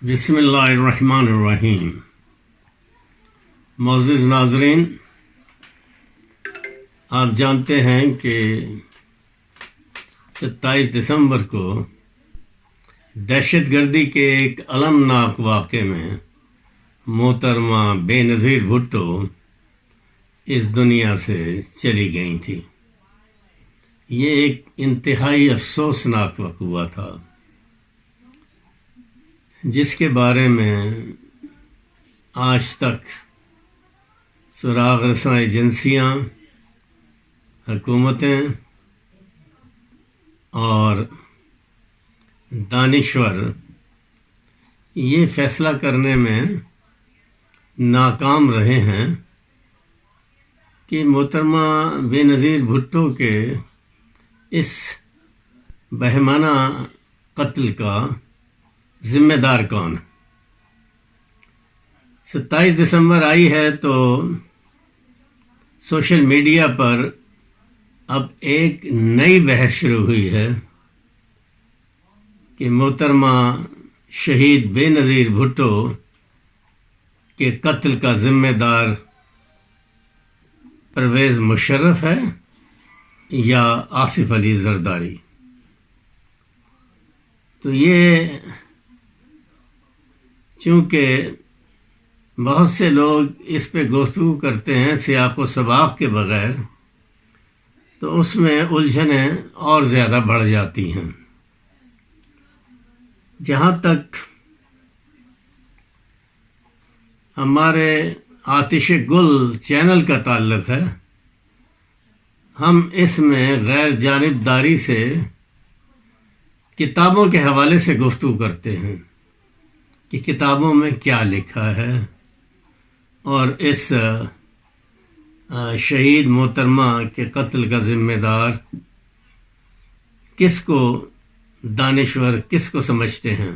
بسم اللہ الرحمن الرحیم۔ معزز ناظرین، آپ جانتے ہیں کہ 27 دسمبر کو دہشت گردی کے ایک المناک واقعے میں محترمہ بےنظیر بھٹو اس دنیا سے چلی گئی تھی۔ یہ ایک انتہائی افسوسناک واقعہ تھا جس کے بارے میں آج تک سراغ رساں ایجنسیاں، حکومتیں اور دانشور یہ فیصلہ کرنے میں ناکام رہے ہیں کہ محترمہ بےنظیر بھٹو کے اس بہیمانہ قتل کا ذمہ دار کون؟ 27 دسمبر آئی ہے تو سوشل میڈیا پر اب ایک نئی بحث شروع ہوئی ہے کہ محترمہ شہید بےنظیر بھٹو کے قتل کا ذمہ دار پرویز مشرف ہے یا آصف علی زرداری۔ تو یہ چونکہ بہت سے لوگ اس پہ گفتگو کرتے ہیں سیاق و سباق کے بغیر، تو اس میں الجھنیں اور زیادہ بڑھ جاتی ہیں۔ جہاں تک ہمارے آتش-e-گل چینل کا تعلق ہے، ہم اس میں غیر جانبداری سے کتابوں کے حوالے سے گفتگو کرتے ہیں کہ کتابوں میں کیا لکھا ہے اور اس شہید محترمہ کے قتل کا ذمہ دار کس کو دانشور کس کو سمجھتے ہیں۔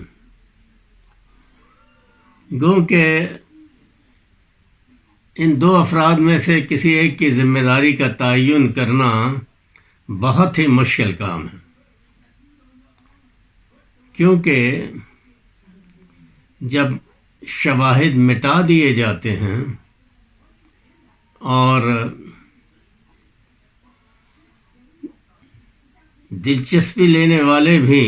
گو کہ ان دو افراد میں سے کسی ایک کی ذمہ داری کا تعین کرنا بہت ہی مشکل کام ہے، کیونکہ جب شواہد مٹا دیے جاتے ہیں اور دلچسپی لینے والے بھی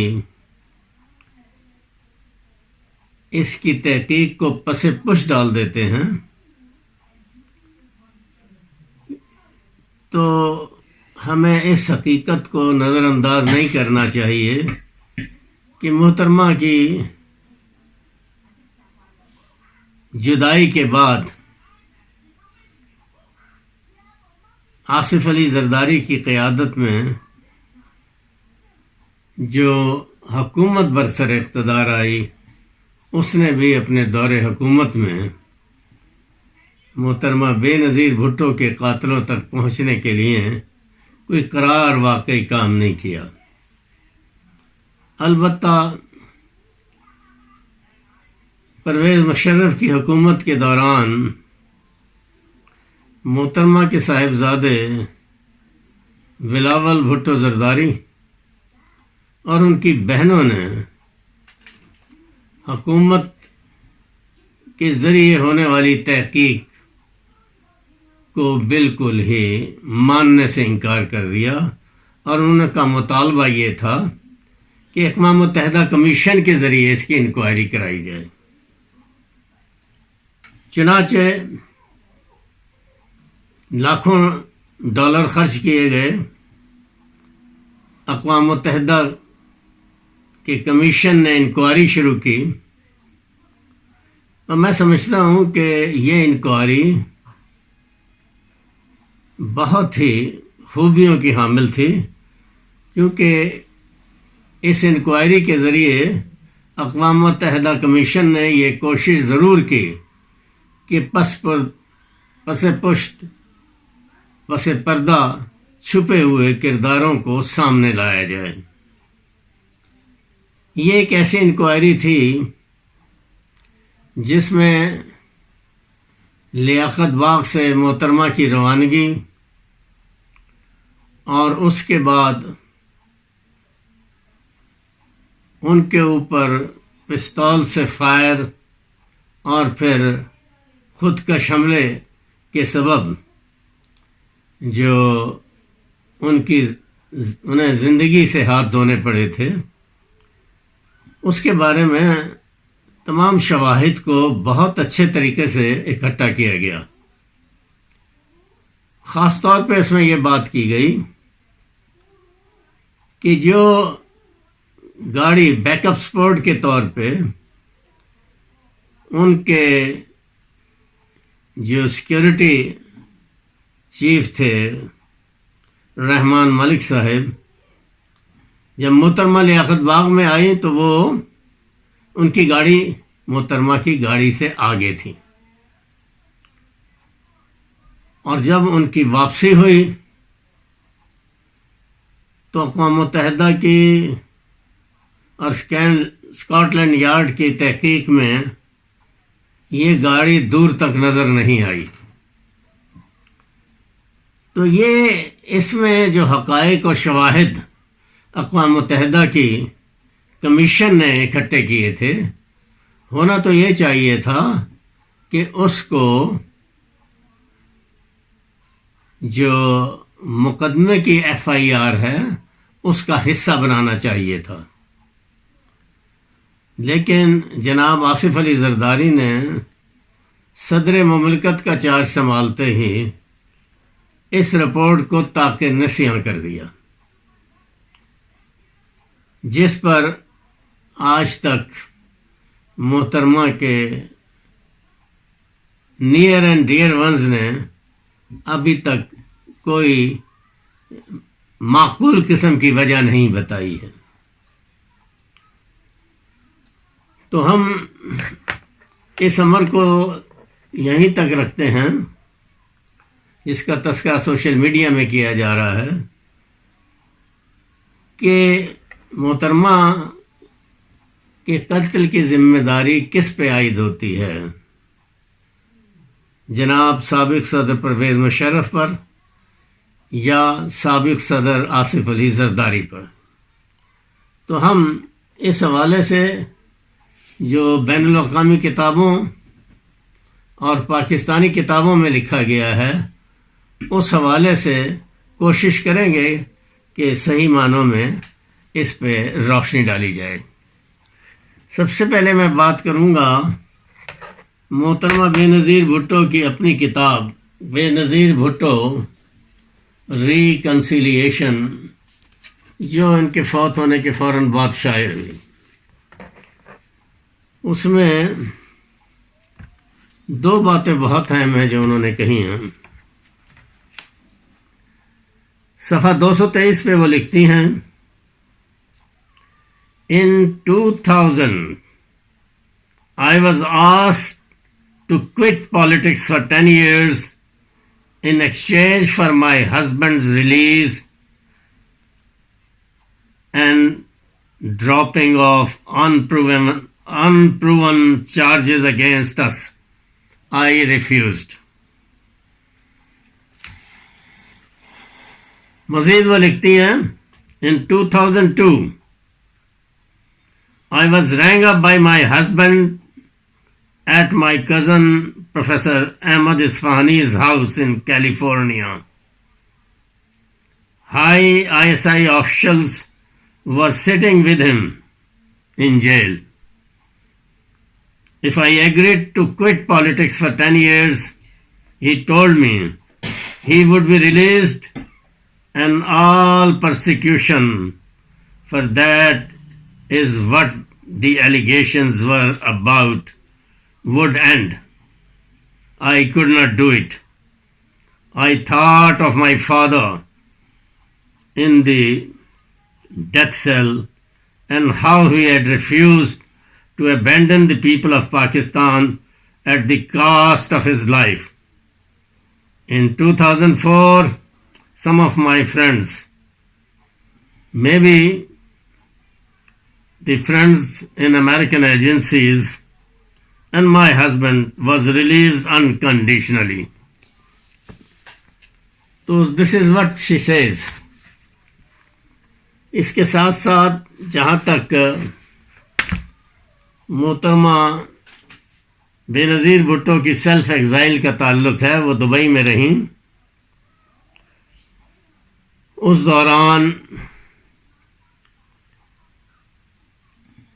اس کی تحقیق کو پس پش ڈال دیتے ہیں، تو ہمیں اس حقیقت کو نظر انداز نہیں کرنا چاہیے کہ محترمہ کی جدائی کے بعد آصف علی زرداری کی قیادت میں جو حکومت برسر اقتدار آئی، اس نے بھی اپنے دور حکومت میں محترمہ بےنظیر بھٹو کے قاتلوں تک پہنچنے کے لیے کوئی قرار واقعی کام نہیں کیا۔ البتہ پرویز مشرف کی حکومت کے دوران محترمہ کے صاحبزادے بلاول بھٹو زرداری اور ان کی بہنوں نے حکومت کے ذریعے ہونے والی تحقیق کو بالکل ہی ماننے سے انکار کر دیا، اور ان کا مطالبہ یہ تھا کہ اقوام متحدہ کمیشن کے ذریعے اس کی انکوائری کرائی جائے۔ چنانچہ لاکھوں ڈالر خرچ کیے گئے، اقوام متحدہ کے کمیشن نے انکوائری شروع کی، اور میں سمجھتا ہوں کہ یہ انکوائری بہت ہی خوبیوں کی حامل تھی، کیونکہ اس انکوائری کے ذریعے اقوام متحدہ کمیشن نے یہ کوشش ضرور کی کہ پس پردہ چھپے ہوئے کرداروں کو سامنے لایا جائے۔ یہ ایک ایسی انکوائری تھی جس میں لیاقت باغ سے محترمہ کی روانگی اور اس کے بعد ان کے اوپر پستول سے فائر اور پھر خودکش حملے کے سبب جو انہیں زندگی سے ہاتھ دھونے پڑے تھے، اس کے بارے میں تمام شواہد کو بہت اچھے طریقے سے اکٹھا کیا گیا. خاص طور پہ اس میں یہ بات کی گئی کہ جو گاڑی بیک اپ سپورٹ کے طور پہ ان کے جو سیکیورٹی چیف تھے رحمان ملک صاحب، جب محترمہ لیاقت باغ میں آئی تو وہ ان کی گاڑی محترمہ کی گاڑی سے آگے تھی، اور جب ان کی واپسی ہوئی تو اقوام متحدہ کی اور اسکاٹ لینڈ یارڈ کی تحقیق میں یہ گاڑی دور تک نظر نہیں آئی. تو یہ اس میں جو حقائق اور شواہد اقوام متحدہ کی کمیشن نے اکٹھے کیے تھے، ہونا تو یہ چاہیے تھا کہ اس کو جو مقدمے کی FIR ہے اس کا حصہ بنانا چاہیے تھا. لیکن جناب آصف علی زرداری نے صدر مملکت کا چارج سنبھالتے ہی اس رپورٹ کو طاق نسیاں کر دیا، جس پر آج تک محترمہ کے نیئر اینڈ ڈیئر ونز نے ابھی تک کوئی معقول قسم کی وجہ نہیں بتائی ہے. تو ہم اس امر کو یہیں تک رکھتے ہیں جس کا تذکرہ سوشل میڈیا میں کیا جا رہا ہے کہ محترمہ کے قتل کی ذمہ داری کس پہ عائد ہوتی ہے، جناب سابق صدر پرویز مشرف پر یا سابق صدر آصف علی زرداری پر. تو ہم اس حوالے سے جو بین الاقوامی کتابوں اور پاکستانی کتابوں میں لکھا گیا ہے اس حوالے سے کوشش کریں گے کہ صحیح معنوں میں اس پہ روشنی ڈالی جائے. سب سے پہلے میں بات کروں گا محترمہ بےنظیر بھٹو کی اپنی کتاب بےنظیر بھٹو ریکنسیلیشن، جو ان کے فوت ہونے کے فوراً بعد شائع ہوئی. اس میں دو باتیں بہت اہم ہیں جو انہوں نے کہی ہیں. صفحہ 223 پہ وہ لکھتی ہیں، In 2000 I was asked to quit politics for 10 years in exchange for my husband's release and dropping of unproven charges against us. I refused. مزید وہ لکھتی ہیں، In 2002 I was rang up by my husband at my cousin Professor Ahmad Isfahani's house in California. High ISI officials were sitting with him in jail. If I agreed to quit politics for 10 years, he told me he would be released and all persecution for that is what the allegations were about would end. I could not do it. I thought of my father in the death cell and how he had refused to abandon the people of Pakistan at the cost of his life. In 2004, some of my friends, maybe the friends in American agencies, and my husband was released unconditionally. So this is what she says. اس کے ساتھ ساتھ جہاں تک محترمہ بےنظیر بھٹو کی self exile کا تعلق ہے. وہ دبئی میں رہیں. اس دوران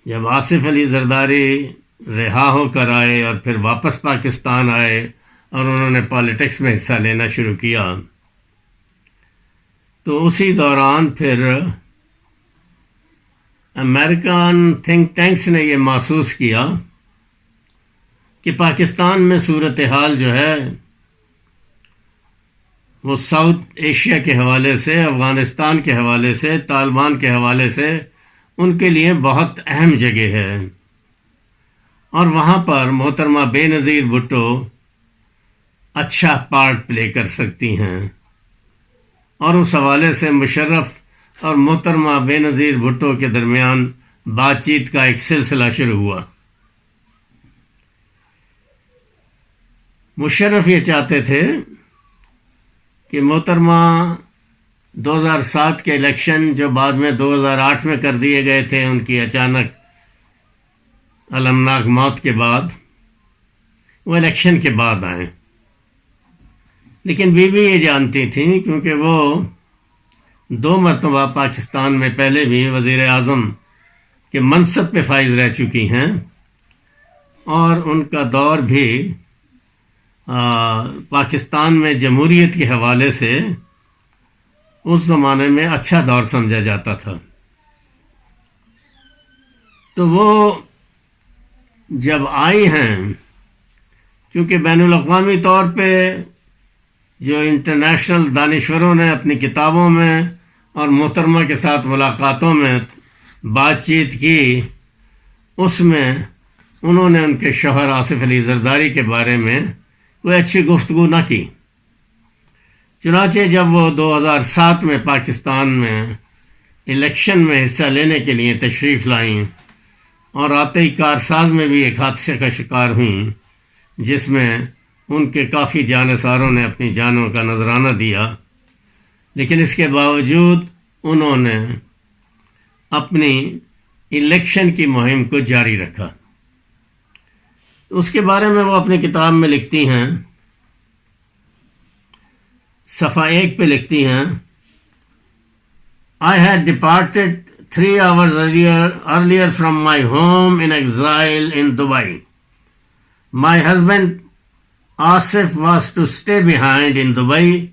جب آصف علی زرداری رہا ہو کر آئے اور پھر واپس پاکستان آئے اور انہوں نے پالیٹکس میں حصہ لینا شروع کیا، تو اسی دوران پھر امریکن تھنک ٹینکس نے یہ محسوس کیا کہ پاکستان میں صورتحال جو ہے وہ ساؤتھ ایشیا کے حوالے سے، افغانستان کے حوالے سے، طالبان کے حوالے سے ان کے لیے بہت اہم جگہ ہے، اور وہاں پر محترمہ بےنظیر بھٹو اچھا پارٹ پلے کر سکتی ہیں. اور اس حوالے سے مشرف اور محترمہ بےنظیر بھٹو کے درمیان بات چیت کا ایک سلسلہ شروع ہوا. مشرف یہ چاہتے تھے کہ محترمہ 2007 کے الیکشن جو بعد میں 2008 میں کر دیے گئے تھے ان کی اچانک المناک موت کے بعد، وہ الیکشن کے بعد آئیں. لیکن بی بی یہ جانتی تھیں، کیونکہ وہ 2 مرتبہ پاکستان میں پہلے بھی وزیر اعظم کے منصب پہ فائز رہ چکی ہیں، اور ان کا دور بھی پاکستان میں جمہوریت کے حوالے سے اس زمانے میں اچھا دور سمجھا جاتا تھا. تو وہ جب آئی ہیں، کیونکہ بین الاقوامی طور پہ جو انٹرنیشنل دانشوروں نے اپنی کتابوں میں اور محترمہ کے ساتھ ملاقاتوں میں بات چیت کی، اس میں انہوں نے ان کے شوہر آصف علی زرداری کے بارے میں کوئی اچھی گفتگو نہ کی. چنانچہ جب وہ 2007 میں پاکستان میں الیکشن میں حصہ لینے کے لیے تشریف لائیں اور آتے ہی کارساز میں بھی ایک حادثے کا شکار ہوئیں، جس میں ان کے کافی جانثاروں نے اپنی جانوں کا نذرانہ دیا، لیکن اس کے باوجود انہوں نے اپنی الیکشن کی مہم کو جاری رکھا. اس کے بارے میں وہ اپنی کتاب میں لکھتی ہیں، صفحہ 1 پہ لکھتی ہیں، I had departed 3 hours earlier from my home in exile in Dubai. My husband Asif was to stay behind in Dubai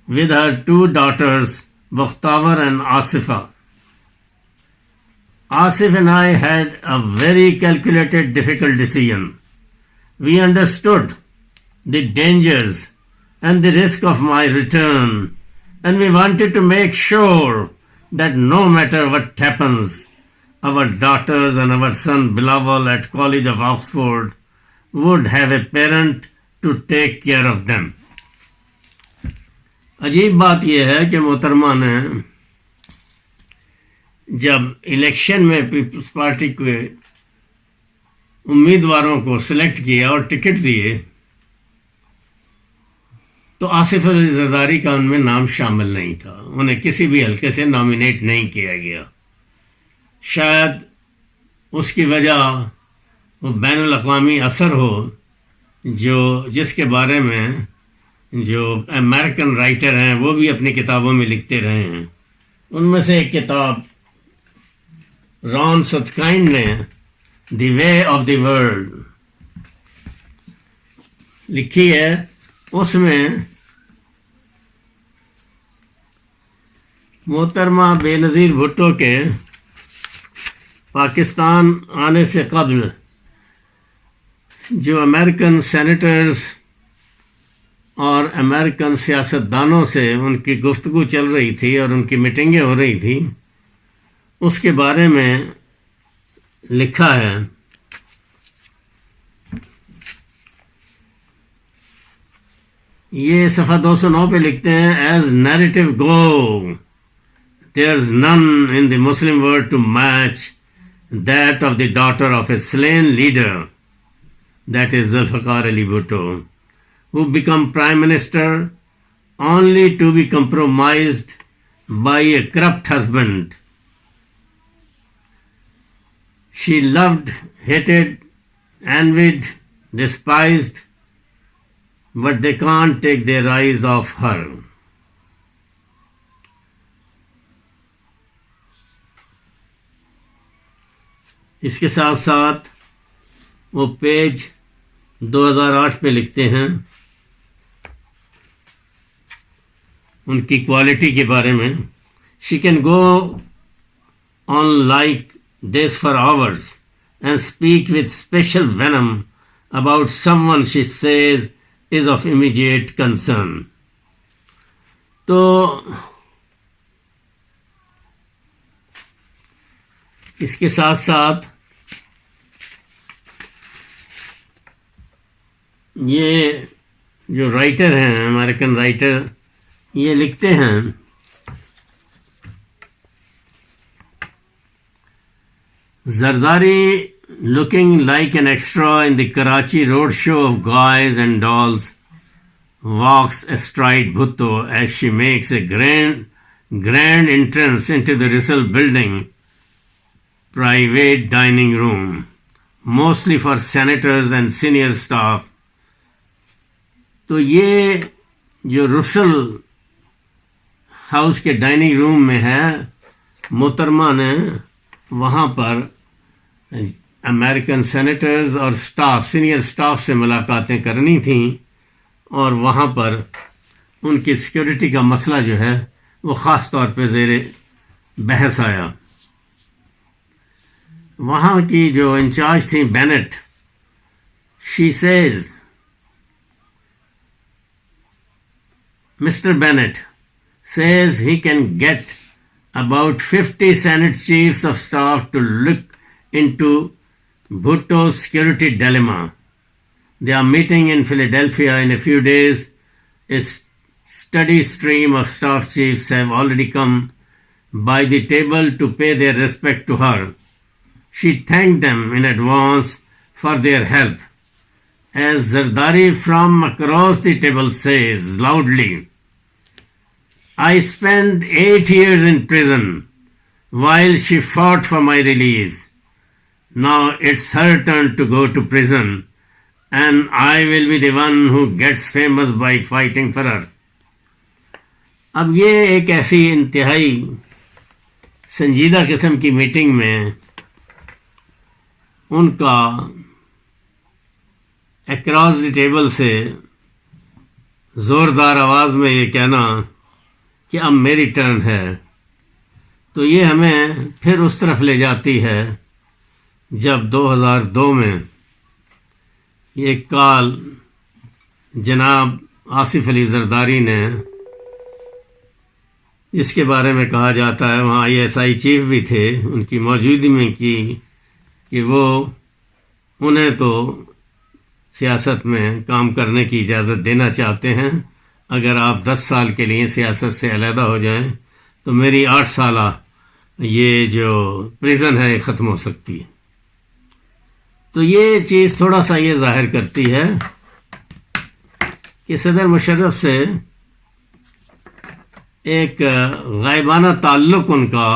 with her 2 daughters, Bakhtawar and Asifa. Asif and I had a very calculated, difficult decision. We understood the dangers and the risk of my return, and we wanted to make sure that no matter what happens, our daughters and our son Bilawal at College of Oxford would have a parent to take care of them. عجیب بات یہ ہے کہ محترمہ نے جب election میں Peoples party کے امیدواروں کو سلیکٹ کیا اور ٹکٹ دیے، تو آصف علی زرداری کا ان میں نام شامل نہیں تھا. انہیں کسی بھی حلقے سے نامینیٹ نہیں کیا گیا. شاید اس کی وجہ وہ بین الاقوامی اثر ہو جس کے بارے میں جو امریکن رائٹر ہیں وہ بھی اپنی کتابوں میں لکھتے رہے ہیں. ان میں سے ایک کتاب ران ستکائن نے دی وے آف دی ورلڈ لکھی ہے. اس میں محترمہ بےنظیر بھٹو کے پاکستان آنے سے قبل جو امریکن سینیٹرز اور امریکن سیاستدانوں سے ان کی گفتگو چل رہی تھی اور ان کی میٹنگیں ہو رہی تھیں، اس کے بارے میں لکھا ہے. یہ صفحہ 209 پہ لکھتے ہیں، as narrative go there's none in the Muslim world to match that of the daughter of a slain leader, that is Zulfikar Ali Bhutto, who became Prime Minister only to be compromised by a corrupt husband. She loved, hated, envied, despised, but they can't take their eyes off her. اس کے ساتھ ساتھ وہ page 2008 پہ لکھتے ہیں ان کی quality کے بارے میں. She can go on like this for hours and speak with special venom about someone she says is of immediate concern. تو اس کے ساتھ ساتھ یہ جو رائٹر ہیں امریکن رائٹر یہ لکھتے ہیں Zardari looking like an extra in the Karachi road show of guys and dolls walks astride Bhutto as she makes a grand entrance into the Russell building private dining room, mostly for senators and senior staff. تو یہ جو رسل house کے dining room میں ہے محترمہ نے وہاں پر امریکن سینیٹرز اور سٹاف سینئر سٹاف سے ملاقاتیں کرنی تھیں اور وہاں پر ان کی سیکورٹی کا مسئلہ جو ہے وہ خاص طور پہ زیر بحث آیا. وہاں کی جو انچارج تھیں Bennett she says Mr. Bennett says he can get about 50 Senate chiefs of staff to look into Bhutto's security dilemma. They are meeting in Philadelphia in a few days. A steady stream of staff chiefs have already come by the table to pay their respect to her. She thanked them in advance for their help. As Zardari from across the table says loudly, I spent 8 years in prison while she fought for my release. Now it's her turn to go to prison, and I will be the one who gets famous by fighting for her. اب یہ ایک ایسی انتہائی سنجیدہ قسم کی meeting میں ان کا اکراس دی ٹیبل سے زوردار آواز میں یہ کہنا کہ اب میری ٹرن ہے، تو یہ ہمیں پھر اس طرف لے جاتی ہے جب 2002 میں یہ کال جناب آصف علی زرداری نے، جس کے بارے میں کہا جاتا ہے وہاں ISI چیف بھی تھے، ان کی موجودگی میں کی کہ وہ انہیں تو سیاست میں کام کرنے کی اجازت دینا چاہتے ہیں، اگر آپ 10 سال کے لیے سیاست سے علیحدہ ہو جائیں تو میری 8 سالہ یہ جو پریزن ہے ختم ہو سکتی ہے. تو یہ چیز تھوڑا سا یہ ظاہر کرتی ہے کہ صدر مشرف سے ایک غائبانہ تعلق ان کا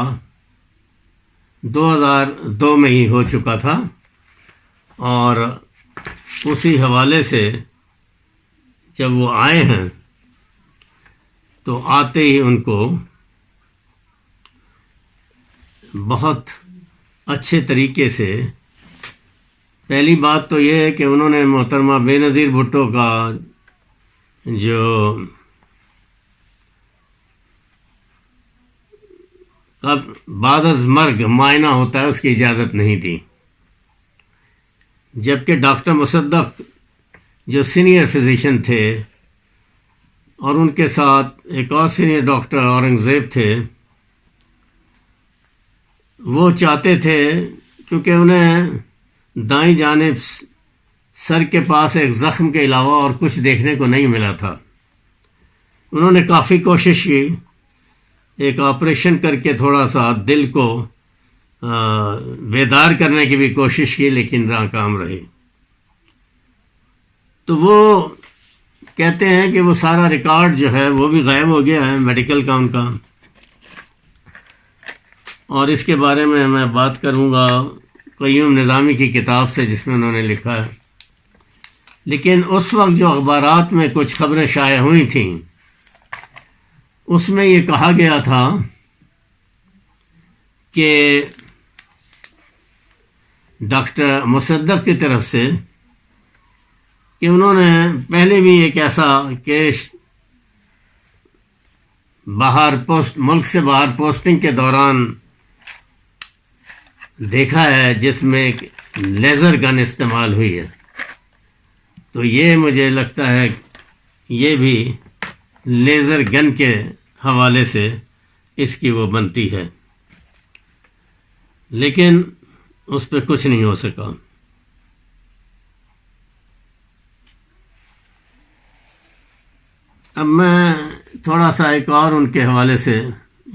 2002 میں ہی ہو چکا تھا، اور اسی حوالے سے جب وہ آئے ہیں تو آتے ہی ان کو بہت اچھے طریقے سے، پہلی بات تو یہ ہے کہ انہوں نے محترمہ بےنظیر بھٹو کا جو بعد از مرگ معائنہ ہوتا ہے اس کی اجازت نہیں دی، جبکہ ڈاکٹر مصدق جو سینئر فزیشین تھے اور ان کے ساتھ ایک اور سینئر ڈاکٹر اورنگزیب تھے، وہ چاہتے تھے کیونکہ انہیں دائیں جانب سر کے پاس ایک زخم کے علاوہ اور کچھ دیکھنے کو نہیں ملا تھا. انہوں نے کافی کوشش کی، ایک آپریشن کر کے تھوڑا سا دل کو بیدار کرنے کی بھی کوشش کی، لیکن ناکام رہی. تو وہ کہتے ہیں کہ وہ سارا ریکارڈ جو ہے وہ بھی غائب ہو گیا ہے میڈیکل کا ان کا، اور اس کے بارے میں میں بات کروں گا قیوم نظامی کی کتاب سے جس میں انہوں نے لکھا ہے. لیکن اس وقت جو اخبارات میں کچھ خبریں شائع ہوئی تھیں اس میں یہ کہا گیا تھا کہ ڈاکٹر مصدق کی طرف سے کہ انہوں نے پہلے بھی ایک ایسا کیس ملک سے باہر پوسٹنگ کے دوران دیکھا ہے جس میں لیزر گن استعمال ہوئی ہے. تو یہ مجھے لگتا ہے یہ بھی لیزر گن کے حوالے سے اس کی وہ بنتی ہے، لیکن اس پہ کچھ نہیں ہو سکا. اب میں تھوڑا سا ایک اور ان کے حوالے سے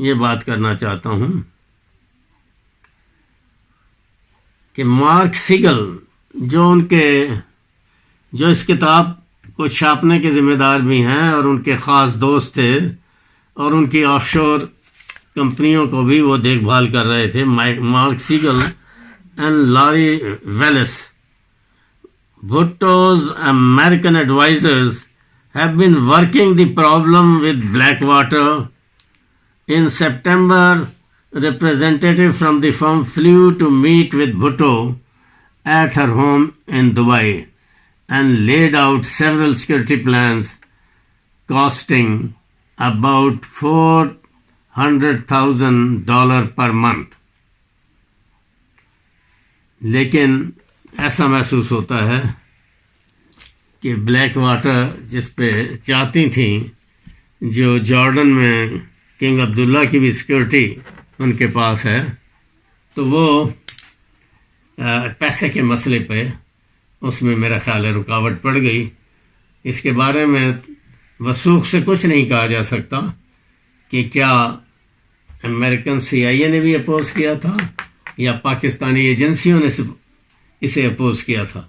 یہ بات کرنا چاہتا ہوں کہ مارک سیگل جو اس کتاب کو چھاپنے کے ذمہ دار بھی ہیں اور ان کے خاص دوست تھے اور ان کی آف شور کمپنیوں کو بھی وہ دیکھ بھال کر رہے تھے، Mark Siegel and Larry Wallace, Bhuttos American advisors have been working the problem with Blackwater. In September, representative from the firm flew to meet with Bhutto at her home in Dubai and laid out several security plans costing about $400,000 per month. لیکن ایسا محسوس ہوتا ہے کہ black water جس پہ چاہتی تھیں جو جارڈن میں کنگ عبداللہ کی بھی سیکورٹی ان کے پاس ہے، تو وہ پیسے کے مسئلے پہ اس میں میرا خیال ہے رکاوٹ پڑ گئی. اس کے بارے میں وثوق سے کچھ نہیں کہا جا سکتا کہ کیا امریکن CIA نے بھی اپوز کیا تھا یا پاکستانی ایجنسیوں نے اسے اپوز کیا تھا.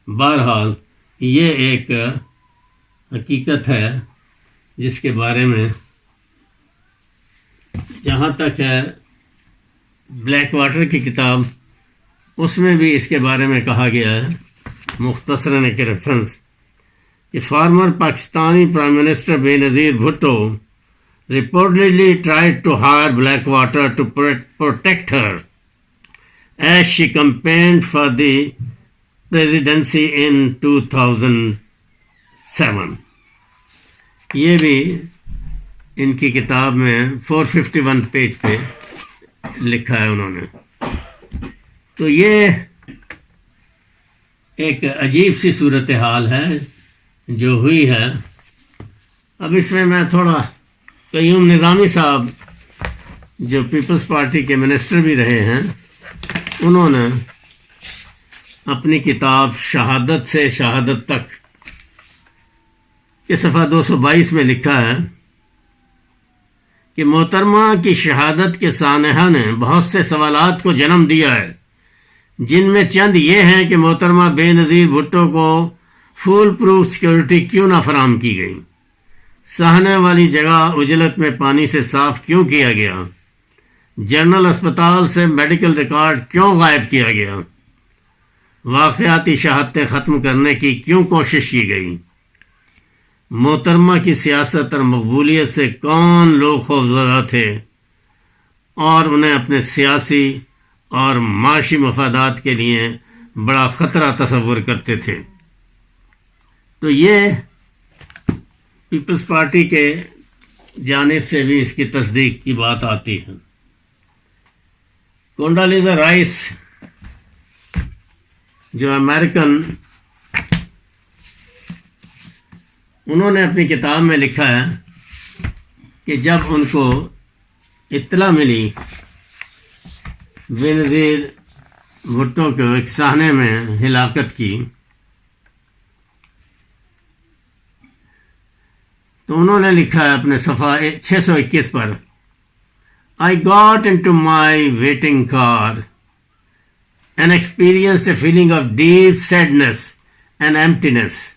بہرحال یہ ایک حقیقت ہے جس کے بارے میں جہاں تک ہے بلیک واٹر کی کتاب اس میں بھی اس کے بارے میں کہا گیا ہے مختصراً ایک ریفرنس کہ former Pakistani prime minister Benazir Bhutto reportedly tried to hire Blackwater to protect her as she campaigned for the presidency in 2007. یہ بھی ان کی کتاب میں 451 پیج پہ لکھا ہے انہوں نے. تو یہ ایک عجیب سی صورتحال ہے جو ہوئی ہے. اب اس میں تھوڑا قیوم نظامی صاحب جو پیپلز پارٹی کے منسٹر بھی رہے ہیں انہوں نے اپنی کتاب شہادت سے شہادت تک کے صفحہ 222 میں لکھا ہے کہ محترمہ کی شہادت کے سانحہ نے بہت سے سوالات کو جنم دیا ہے، جن میں چند یہ ہیں کہ محترمہ بےنظیر بھٹو کو فول پروف سیکورٹی کیوں نہ فراہم کی گئی، سہنے والی جگہ اجلت میں پانی سے صاف کیوں کیا گیا، جنرل اسپتال سے میڈیکل ریکارڈ کیوں غائب کیا گیا، واقعاتی شہادتیں ختم کرنے کی کیوں کوشش کی گئی، محترمہ کی سیاست اور مقبولیت سے کون لوگ خوفزدہ تھے اور انہیں اپنے سیاسی اور معاشی مفادات کے لیے بڑا خطرہ تصور کرتے تھے. تو یہ پیپلز پارٹی کے جانب سے بھی اس کی تصدیق کی بات آتی ہے. کونڈالیزا رائس جو امریکن، انہوں نے اپنی کتاب میں لکھا ہے کہ جب ان کو اطلاع ملی بےنظیر بھٹو کو ایک سہنے میں ہلاکت کی، تو انہوں نے لکھا ہے اپنے صفحہ 621 پر I got into my waiting car and experienced a feeling of deep sadness and emptiness.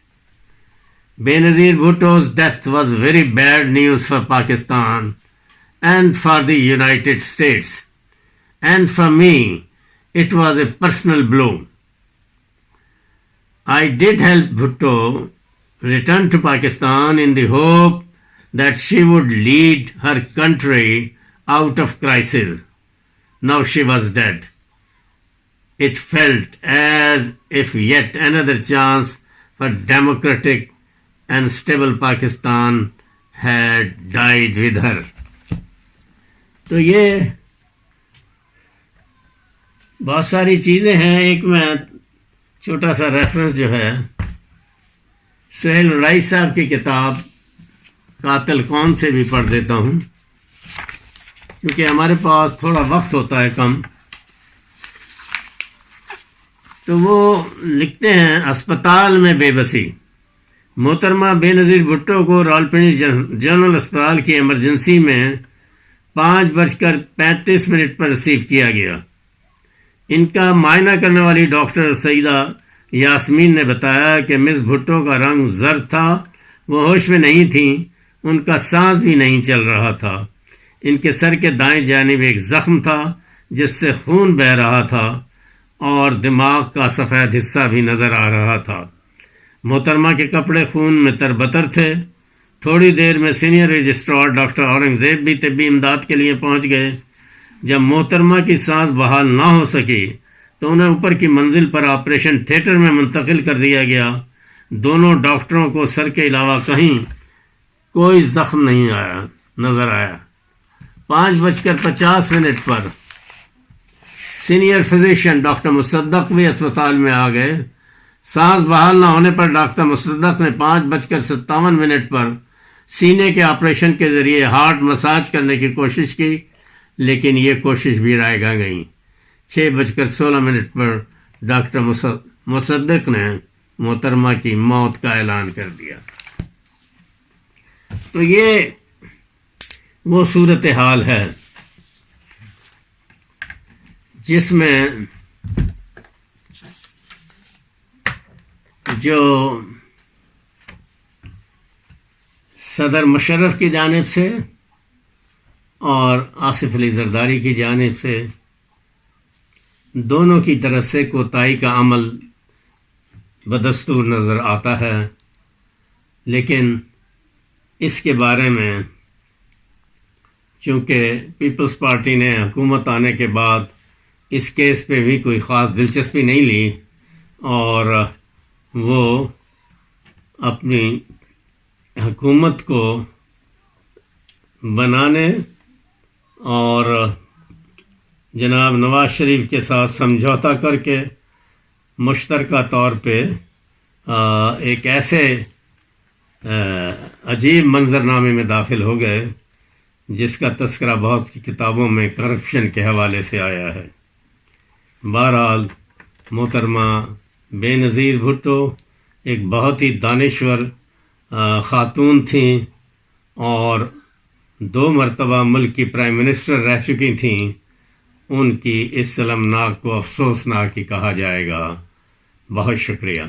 Benazir Bhutto's death was very bad news for Pakistan and for the United States. And for me, It was a personal blow. I did help Bhutto return to Pakistan in the hope that she would lead her country out of crisis. Now she was dead. It felt as if yet another chance for democratic and stable Pakistan had died with her. تو یہ بہت ساری چیزیں ہیں. ایک میں چھوٹا سا ریفرنس جو ہے سہیل رائس صاحب کی کتاب قاتل کون سے بھی پڑھ دیتا ہوں، کیونکہ ہمارے پاس تھوڑا وقت ہوتا ہے کم. تو وہ لکھتے ہیں اسپتال میں بے بسی. محترمہ بےنظیر بھٹو کو راولپنڈی جنرل اسپتال کی ایمرجنسی میں 5:35 پر ریسیو کیا گیا. ان کا معائنہ کرنے والی ڈاکٹر سیدہ یاسمین نے بتایا کہ مس بھٹو کا رنگ زرد تھا، وہ ہوش میں نہیں تھیں، ان کا سانس بھی نہیں چل رہا تھا. ان کے سر کے دائیں جانب ایک زخم تھا جس سے خون بہہ رہا تھا اور دماغ کا سفید حصہ بھی نظر آ رہا تھا. محترمہ کے کپڑے خون میں تربتر تھے. تھوڑی دیر میں سینئر رجسٹرار ڈاکٹر اورنگزیب بھی طبی امداد کے لیے پہنچ گئے. جب محترمہ کی سانس بحال نہ ہو سکی تو انہیں اوپر کی منزل پر آپریشن تھیٹر میں منتقل کر دیا گیا. دونوں ڈاکٹروں کو سر کے علاوہ کہیں کوئی زخم نہیں نظر آیا. 5:50 پر سینئر فزیشین ڈاکٹر مصدق بھی اسپتال میں آ گئے. سانس بحال نہ ہونے پر ڈاکٹر مصدق نے 5:57 پر سینے کے آپریشن کے ذریعے ہارٹ مساج کرنے کی کوشش کی، لیکن یہ کوشش بھی رائے گاہ گئی. 6:16 پر ڈاکٹر مصدق نے محترمہ کی موت کا اعلان کر دیا. تو یہ وہ صورتحال ہے جس میں جو صدر مشرف کی جانب سے اور آصف علی زرداری کی جانب سے دونوں کی طرف سے کوتاہی کا عمل بدستور نظر آتا ہے. لیکن اس کے بارے میں چونکہ پیپلز پارٹی نے حکومت آنے کے بعد اس کیس پہ بھی کوئی خاص دلچسپی نہیں لی اور وہ اپنی حکومت کو بنانے اور جناب نواز شریف کے ساتھ سمجھوتا کر کے مشترکہ طور پہ ایک ایسے عجیب منظرنامے میں داخل ہو گئے جس کا تذکرہ بہت سی کتابوں میں کرپشن کے حوالے سے آیا ہے. بہرحال محترمہ بےنظیر بھٹو ایک بہت ہی دانشور خاتون تھیں اور 2 مرتبہ ملک کی پرائم منسٹر رہ چکی تھیں. ان کی اس المناک کو افسوسناک ہی کہا جائے گا. بہت شکریہ.